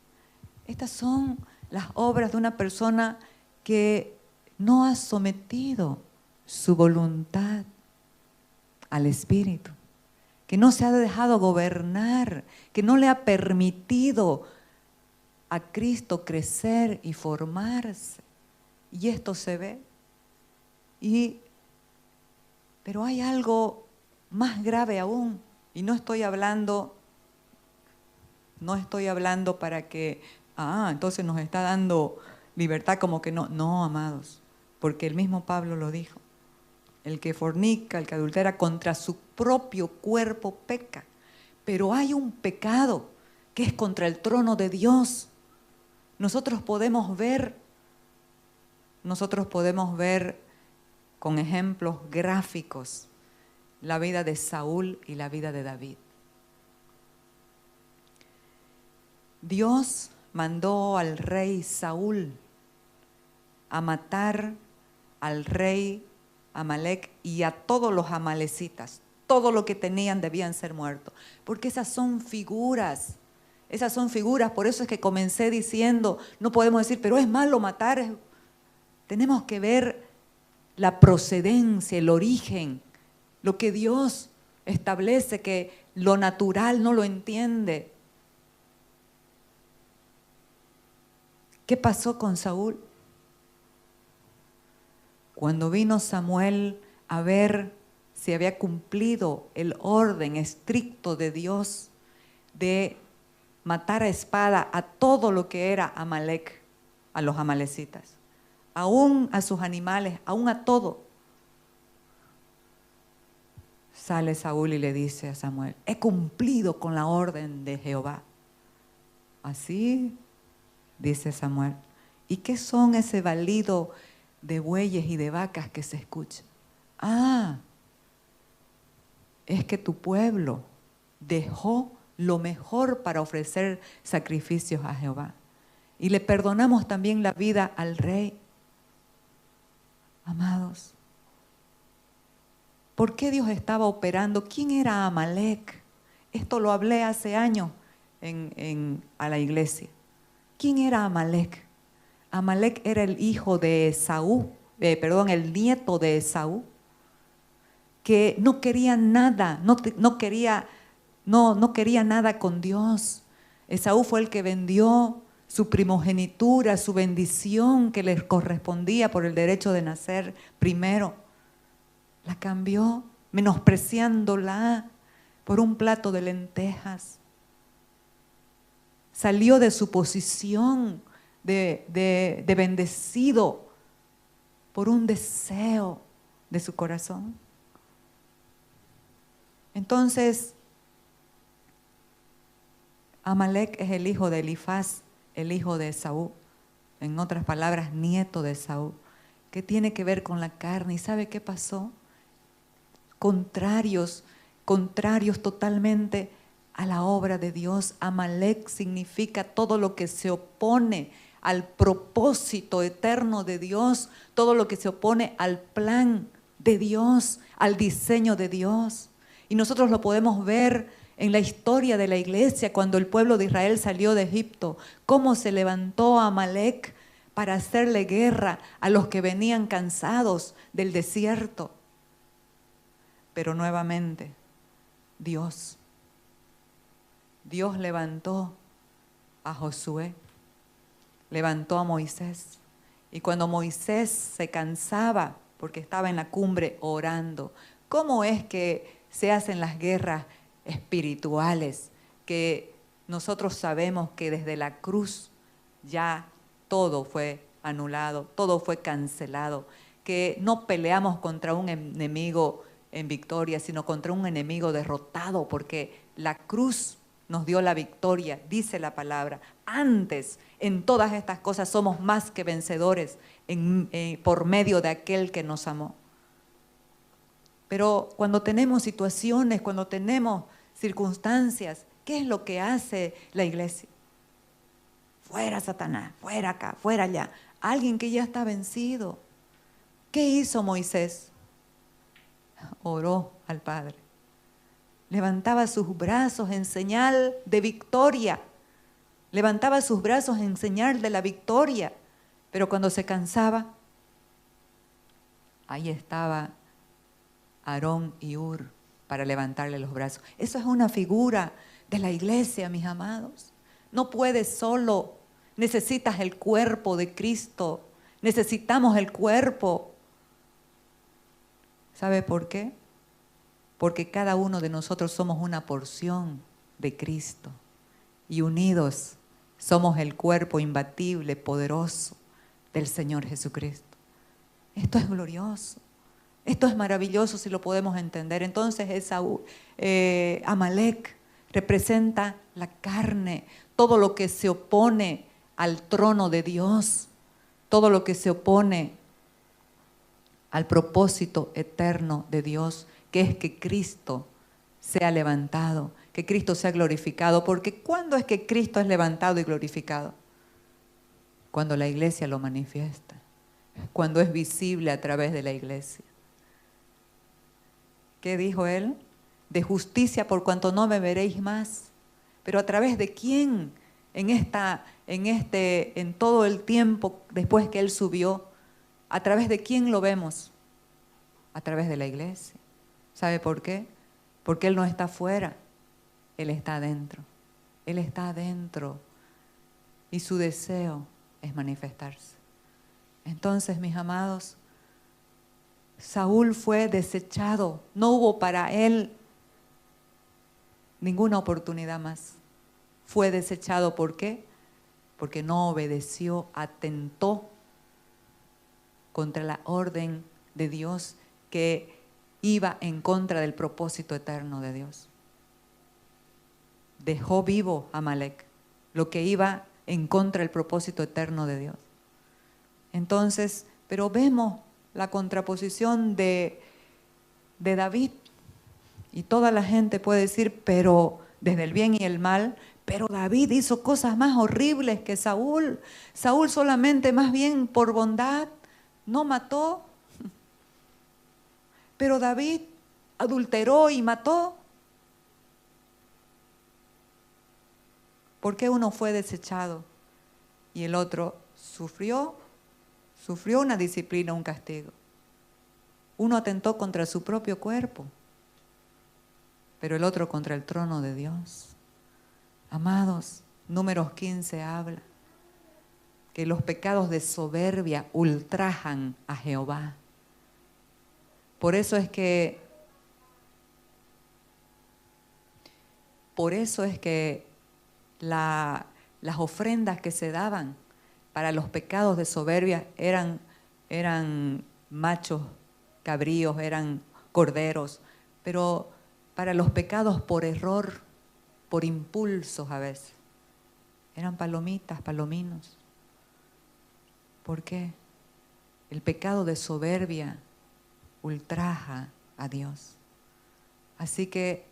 Estas son las obras de una persona que no ha sometido su voluntad al Espíritu, que no se ha dejado gobernar, que no le ha permitido a Cristo crecer y formarse. Y esto se ve. Pero hay algo más grave aún, y no estoy hablando para que, entonces nos está dando libertad, como que no, amados, porque el mismo Pablo lo dijo. El que fornica, el que adultera contra su propio cuerpo peca. Pero hay un pecado que es contra el trono de Dios. Nosotros podemos ver con ejemplos gráficos la vida de Saúl y la vida de David. Dios mandó al rey Saúl a matar al rey Amalek y a todos los amalecitas. Todo lo que tenían debían ser muertos, porque esas son figuras. Por eso es que comencé diciendo, no podemos decir, pero es malo matar. Tenemos que ver la procedencia, el origen, lo que Dios establece, que lo natural no lo entiende. ¿Qué pasó con Saúl? Cuando vino Samuel a ver si había cumplido el orden estricto de Dios de matar a espada a todo lo que era Amalek, a los amalecitas, aún a sus animales, aún a todo. Sale Saúl y le dice a Samuel, he cumplido con la orden de Jehová. Así dice Samuel. ¿Y qué son ese balido de bueyes y de vacas que se escucha? Es que tu pueblo dejó lo mejor para ofrecer sacrificios a Jehová. Y le perdonamos también la vida al rey. Amados, ¿por qué Dios estaba operando? ¿Quién era Amalek? Esto lo hablé hace años a la iglesia. ¿Quién era Amalek? Amalek era el hijo de Esaú, el nieto de Esaú, que no quería nada, no quería nada con Dios. Esaú fue el que vendió su primogenitura, su bendición que les correspondía por el derecho de nacer primero, la cambió menospreciándola por un plato de lentejas. Salió de su posición de bendecido por un deseo de su corazón. Entonces, Amalek es el hijo de Elifaz, el hijo de Esaú, en otras palabras, nieto de Esaú, que tiene que ver con la carne. ¿Y sabe qué pasó? Contrarios totalmente a la obra de Dios. Amalek significa todo lo que se opone al propósito eterno de Dios, todo lo que se opone al plan de Dios, al diseño de Dios. Y nosotros lo podemos ver en la historia de la iglesia, cuando el pueblo de Israel salió de Egipto, cómo se levantó Amalek para hacerle guerra a los que venían cansados del desierto. Pero nuevamente, Dios levantó a Josué, levantó a Moisés. Y cuando Moisés se cansaba, porque estaba en la cumbre orando, ¿cómo es que se hacen las guerras espirituales? Que nosotros sabemos que desde la cruz ya todo fue anulado, todo fue cancelado, que no peleamos contra un enemigo en victoria, sino contra un enemigo derrotado, porque la cruz nos dio la victoria, dice la palabra. Antes, en todas estas cosas somos más que vencedores por medio de aquel que nos amó. Pero cuando tenemos situaciones, cuando tenemos circunstancias, ¿qué es lo que hace la iglesia? Fuera Satanás, fuera acá, fuera allá. Alguien que ya está vencido. ¿Qué hizo Moisés? Oró al Padre. Levantaba sus brazos en señal de victoria. Levantaba sus brazos en señal de la victoria. Pero cuando se cansaba, ahí estaba Aarón y Hur para levantarle los brazos. Eso es una figura de la iglesia, mis amados. No puedes solo. Necesitas el cuerpo de Cristo. Necesitamos el cuerpo. ¿Sabe por qué? Porque cada uno de nosotros somos una porción de Cristo y unidos somos el cuerpo imbatible, poderoso del Señor Jesucristo. Esto es glorioso, esto es maravilloso si lo podemos entender. Entonces Amalek representa la carne, todo lo que se opone al trono de Dios, todo lo que se opone al propósito eterno de Dios, que es que Cristo sea levantado, que Cristo sea glorificado. Porque ¿cuándo es que Cristo es levantado y glorificado? Cuando la iglesia lo manifiesta, cuando es visible a través de la iglesia. ¿Qué dijo él? De justicia por cuanto no me veréis más. ¿Pero a través de quién? En todo el tiempo después que él subió, ¿a través de quién lo vemos? A través de la iglesia. ¿Sabe por qué? Porque Él no está afuera, Él está adentro. Él está adentro y su deseo es manifestarse. Entonces, mis amados, Saúl fue desechado. No hubo para él ninguna oportunidad más. Fue desechado, ¿por qué? Porque no obedeció, atentó contra la orden de Dios que iba en contra del propósito eterno de Dios. Dejó vivo a Amalek, lo que iba en contra del propósito eterno de Dios. Entonces, pero vemos la contraposición de David. Y toda la gente puede decir, pero desde el bien y el mal, pero David hizo cosas más horribles que Saúl. Saúl solamente más bien por bondad no mató. Pero David adulteró y mató. ¿Por qué uno fue desechado y el otro sufrió una disciplina, un castigo? Uno atentó contra su propio cuerpo, pero el otro contra el trono de Dios. Amados, Números 15 habla que los pecados de soberbia ultrajan a Jehová. Por eso es que las ofrendas que se daban para los pecados de soberbia eran machos cabríos, eran corderos, pero para los pecados por error, por impulsos a veces, eran palomitas, palominos. ¿Por qué? El pecado de soberbia ultraja a Dios. Así que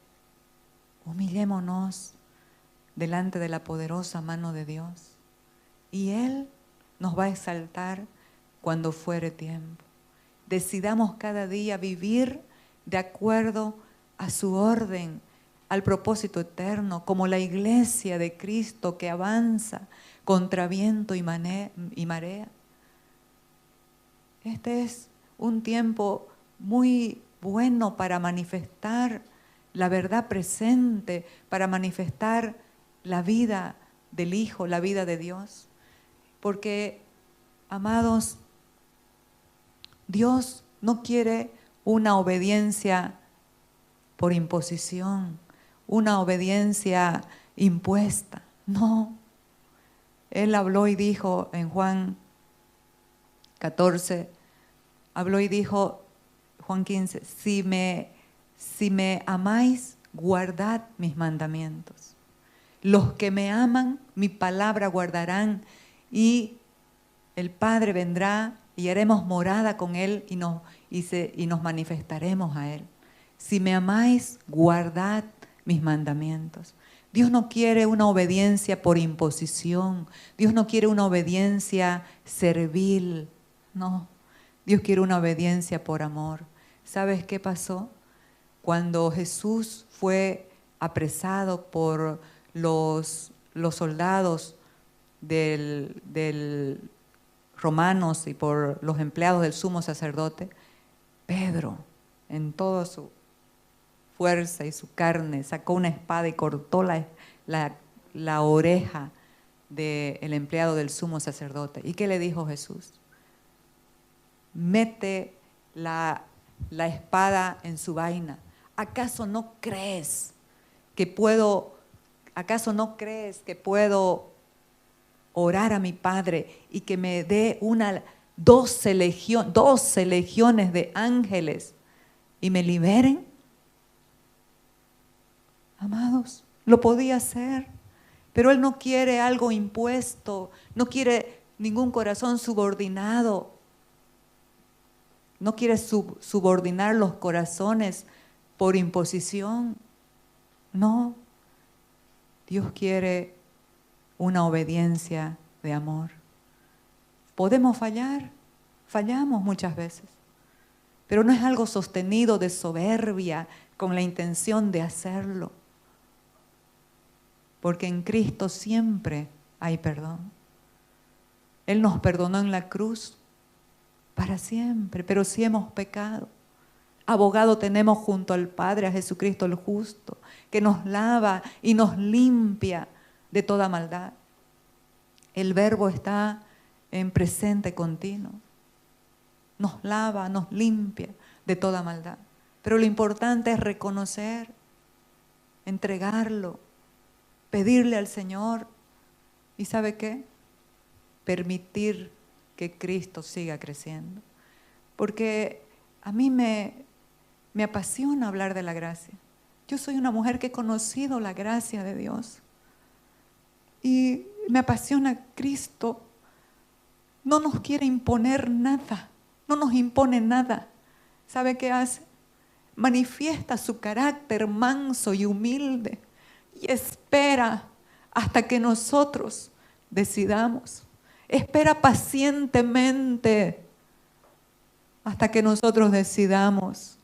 humillémonos delante de la poderosa mano de Dios y Él nos va a exaltar cuando fuere tiempo. Decidamos cada día vivir de acuerdo a su orden, al propósito eterno, como la iglesia de Cristo que avanza contra viento y marea. Este es un tiempo muy bueno para manifestar la verdad presente, para manifestar la vida del Hijo, la vida de Dios. Porque, amados, Dios no quiere una obediencia por imposición, una obediencia impuesta. No. Él habló y dijo en Juan 14, habló y dijo, Juan 15, si me amáis, guardad mis mandamientos. Los que me aman, mi palabra guardarán, y el Padre vendrá y haremos morada con Él y nos manifestaremos a Él. Si me amáis, guardad mis mandamientos. Dios no quiere una obediencia por imposición. Dios no quiere una obediencia servil. No, Dios quiere una obediencia por amor. ¿Sabes qué pasó? Cuando Jesús fue apresado por los soldados del romanos y por los empleados del sumo sacerdote, Pedro, en toda su fuerza y su carne, sacó una espada y cortó la oreja del empleado del sumo sacerdote. ¿Y qué le dijo Jesús? Mete la espada en su vaina. ¿Acaso no crees que puedo orar a mi Padre y que me dé 12 legiones de ángeles y me liberen? Amados, lo podía hacer, pero Él no quiere algo impuesto, no quiere ningún corazón subordinado, no quiere subordinar los corazones por imposición. No, Dios quiere una obediencia de amor. Podemos fallar, fallamos muchas veces, pero no es algo sostenido de soberbia con la intención de hacerlo, porque en Cristo siempre hay perdón. Él nos perdonó en la cruz para siempre, pero si hemos pecado, abogado tenemos junto al Padre, a Jesucristo el justo, que nos lava y nos limpia de toda maldad. El Verbo está en presente continuo. Nos lava, nos limpia de toda maldad. Pero lo importante es reconocer, entregarlo, pedirle al Señor. ¿Y sabe qué? Permitir que Cristo siga creciendo. Porque a mí me apasiona hablar de la gracia. Yo soy una mujer que he conocido la gracia de Dios. Y me apasiona Cristo. No nos quiere imponer nada. No nos impone nada. ¿Sabe qué hace? Manifiesta su carácter manso y humilde. Y espera hasta que nosotros decidamos. Espera pacientemente hasta que nosotros decidamos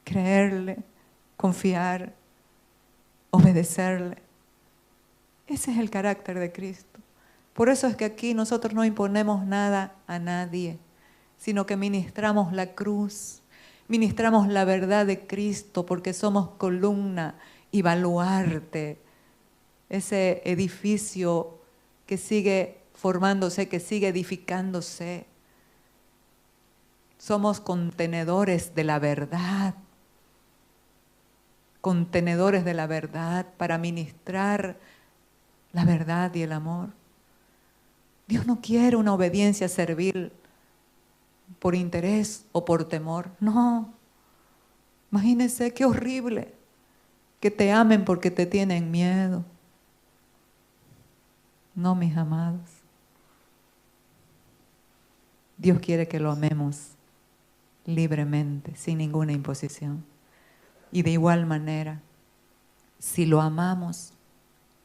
creerle, confiar, obedecerle. Ese es el carácter de Cristo. Por eso es que aquí nosotros no imponemos nada a nadie, sino que ministramos la cruz, ministramos la verdad de Cristo, porque somos columna y baluarte, ese edificio que sigue formándose, que sigue edificándose. Somos contenedores de la verdad. Contenedores de la verdad para ministrar la verdad y el amor. Dios no quiere una obediencia servil por interés o por temor. No. Imagínense qué horrible que te amen porque te tienen miedo. No, mis amados. Dios quiere que lo amemos libremente, sin ninguna imposición. Y de igual manera, si lo amamos,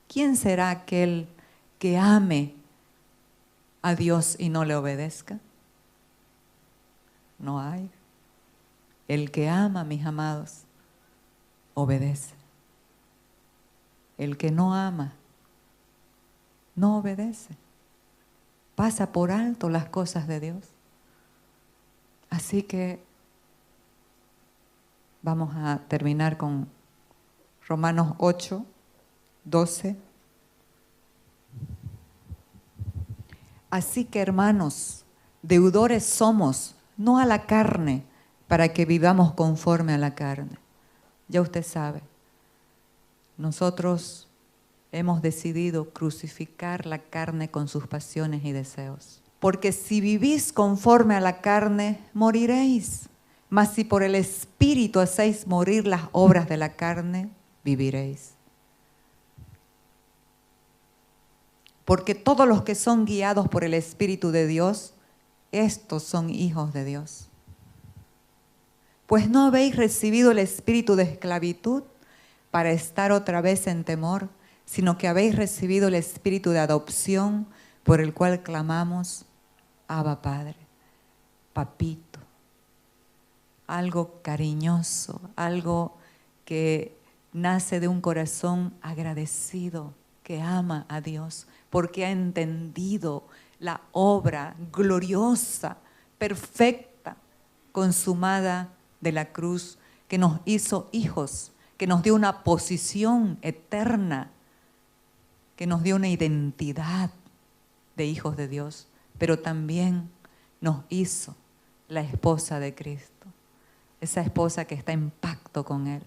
¿quién será aquel que ame a Dios y no le obedezca? No hay. El que ama, mis amados, obedece. El que no ama, no obedece. Pasa por alto las cosas de Dios. Así que vamos a terminar con Romanos 8, 12. Así que, hermanos, deudores somos, no a la carne, para que vivamos conforme a la carne. Ya usted sabe, nosotros hemos decidido crucificar la carne con sus pasiones y deseos. Porque si vivís conforme a la carne, moriréis. Mas si por el Espíritu hacéis morir las obras de la carne, viviréis. Porque todos los que son guiados por el Espíritu de Dios, estos son hijos de Dios. Pues no habéis recibido el espíritu de esclavitud para estar otra vez en temor, sino que habéis recibido el espíritu de adopción por el cual clamamos, Abba Padre, papito. Algo cariñoso, algo que nace de un corazón agradecido, que ama a Dios, porque ha entendido la obra gloriosa, perfecta, consumada de la cruz, que nos hizo hijos, que nos dio una posición eterna, que nos dio una identidad de hijos de Dios, pero también nos hizo la esposa de Cristo, esa esposa que está en pacto con Él,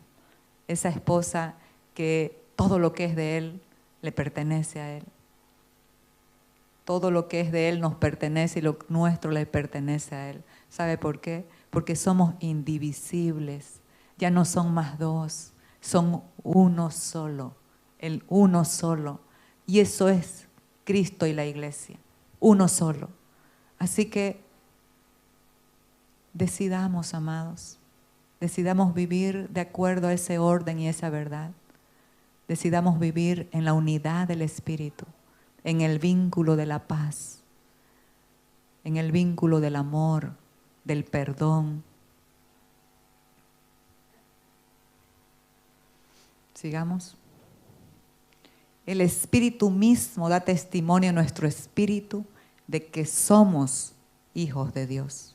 esa esposa que todo lo que es de Él le pertenece a Él. Todo lo que es de Él nos pertenece y lo nuestro le pertenece a Él. ¿Sabe por qué? Porque somos indivisibles, ya no son más dos, son uno solo, el uno solo. Y eso es Cristo y la iglesia, uno solo. Así que decidamos, amados, decidamos vivir de acuerdo a ese orden y esa verdad. Decidamos vivir en la unidad del Espíritu, en el vínculo de la paz, en el vínculo del amor, del perdón. Sigamos. El Espíritu mismo da testimonio a nuestro espíritu de que somos hijos de Dios.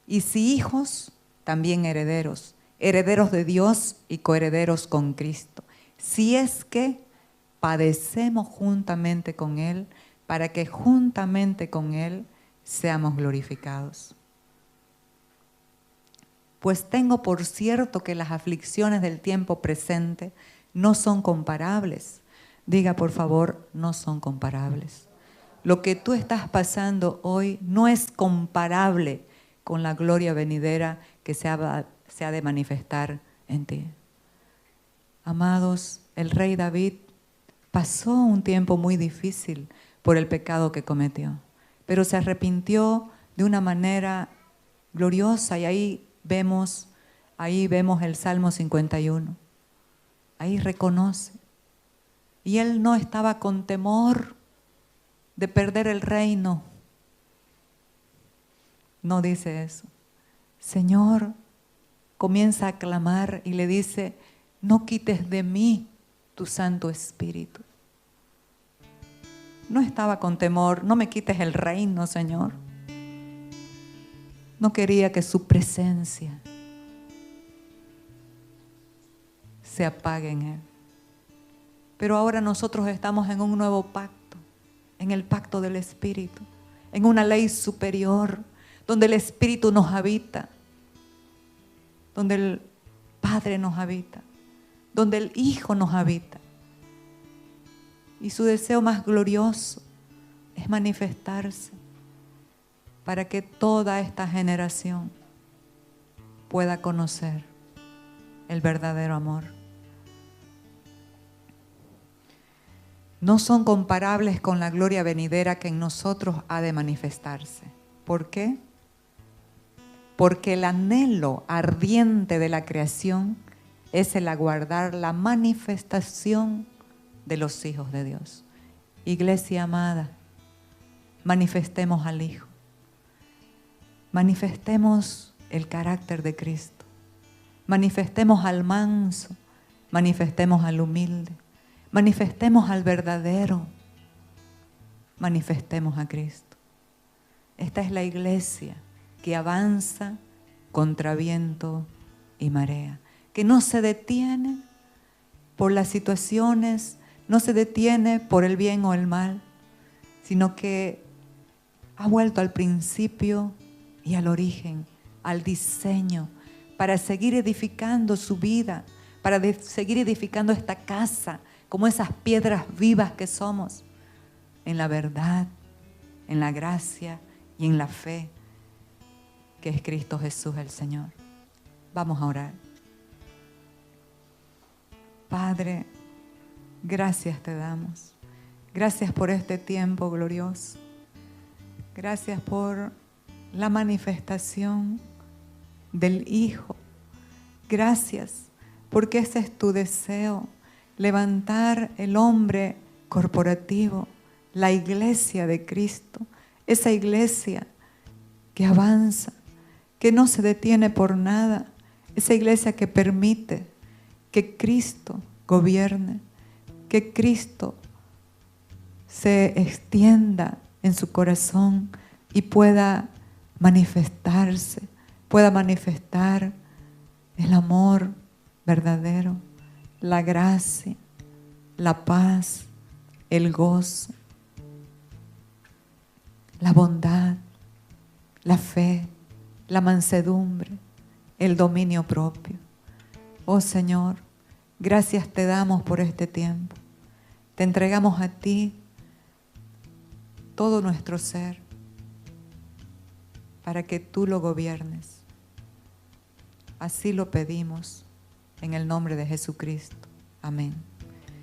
Y si hijos, también herederos, herederos de Dios y coherederos con Cristo. Si es que padecemos juntamente con Él, para que juntamente con Él seamos glorificados. Pues tengo por cierto que las aflicciones del tiempo presente no son comparables. Diga, por favor, no son comparables. Lo que tú estás pasando hoy no es comparable con la gloria venidera que se ha de manifestar en ti. Amados, el rey David pasó un tiempo muy difícil por el pecado que cometió, pero se arrepintió de una manera gloriosa y ahí vemos el Salmo 51. Ahí reconoce. Y él no estaba con temor de perder el reino. No dice eso. Señor, comienza a clamar y le dice, no quites de mí tu Santo Espíritu. No estaba con temor, no me quites el reino, Señor. No quería que su presencia se apague en él. Pero ahora nosotros estamos en un nuevo pacto, en el pacto del Espíritu, en una ley superior, donde el Espíritu nos habita, donde el Padre nos habita, donde el Hijo nos habita. Y su deseo más glorioso es manifestarse para que toda esta generación pueda conocer el verdadero amor. No son comparables con la gloria venidera que en nosotros ha de manifestarse. ¿Por qué? Porque el anhelo ardiente de la creación es el aguardar la manifestación de los hijos de Dios. Iglesia amada, manifestemos al Hijo, manifestemos el carácter de Cristo, manifestemos al manso, manifestemos al humilde, manifestemos al verdadero, manifestemos a Cristo. Esta es la iglesia que avanza contra viento y marea, que no se detiene por las situaciones, no se detiene por el bien o el mal, sino que ha vuelto al principio y al origen, al diseño, para seguir edificando su vida, para seguir edificando esta casa, como esas piedras vivas que somos, en la verdad, en la gracia y en la fe, que es Cristo Jesús el Señor. Vamos a orar. Padre, gracias te damos. Gracias por este tiempo glorioso. Gracias por la manifestación del Hijo. Gracias porque ese es tu deseo, levantar el hombre corporativo, la iglesia de Cristo, esa iglesia que avanza, que no se detiene por nada, esa iglesia que permite que Cristo gobierne, que Cristo se extienda en su corazón y pueda manifestarse, pueda manifestar el amor verdadero, la gracia, la paz, el gozo, la bondad, la fe, la mansedumbre, el dominio propio. Oh Señor, gracias te damos por este tiempo. Te entregamos a ti todo nuestro ser para que tú lo gobiernes. Así lo pedimos en el nombre de Jesucristo. Amén.